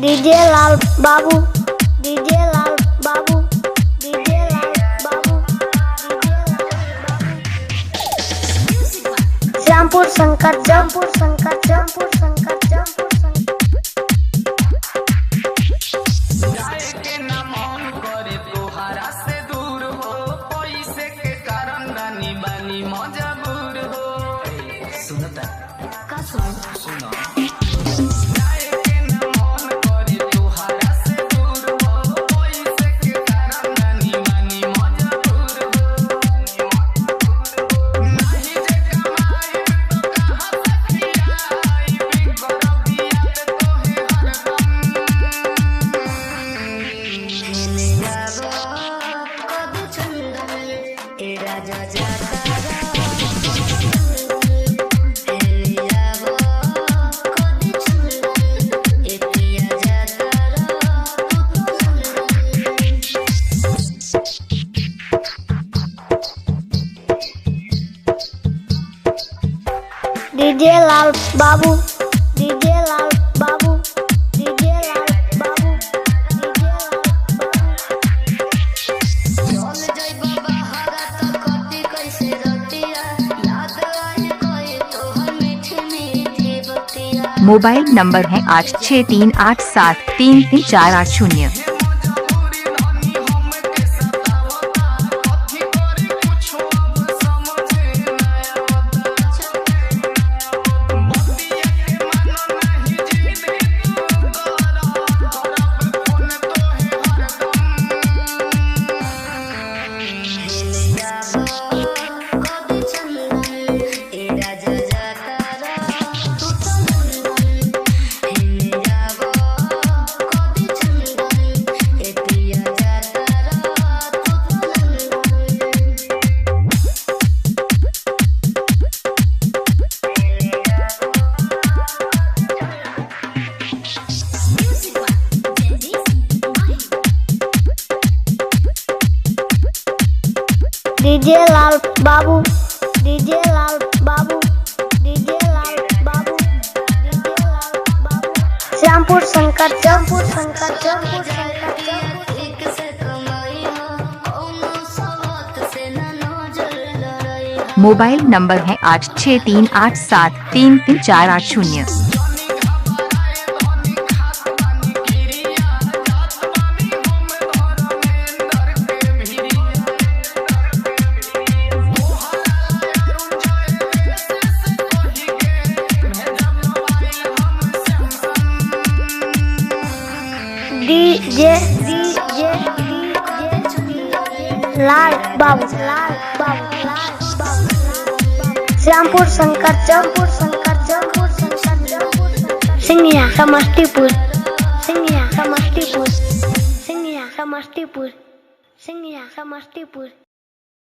DJ लाल बाबू, DJ लाल बाबू, DJ लाल बाबू, श्यामपुर शंकर, श्यामपुर शंकर, श्यामपुर शंकर, श्यामपुर शंकर। जाए के ना मन करे तोहरा से दूर हो, पैसे के कारण रानी बानी मजबूर हो। सुनता का सुनो डीजे लाल बाबू, डीजे लाल बाबू, डीजे लाल बाबू, डीजे लाल बाबू। चल जाई बाबा हरा त कटी कैसे रतिया, याद आए कोई तोहर मीठी मीठी बतिया। मोबाइल नंबर है 8638733480। डीजे लाल बाबू, डीजे लाल बाबू, डीजे लाल बाबू, डीजे लाल बाबू। श्यामपुर शंकर, श्यामपुर शंकर, श्यामपुर शंकर, मोबाइल नंबर है 8638733480। डीजे डीजे लाल बाबू, लाल बाबू, लाल बाबू। श्यामपुर शंकर, श्यामपुर शंकर, श्यामपुर शंकर, श्यामपुर शंकर। सिंगिया समस्तीपुर, सिंगिया समस्तीपुर, सिंगिया समस्तीपुर, सिंगिया समस्तीपुर।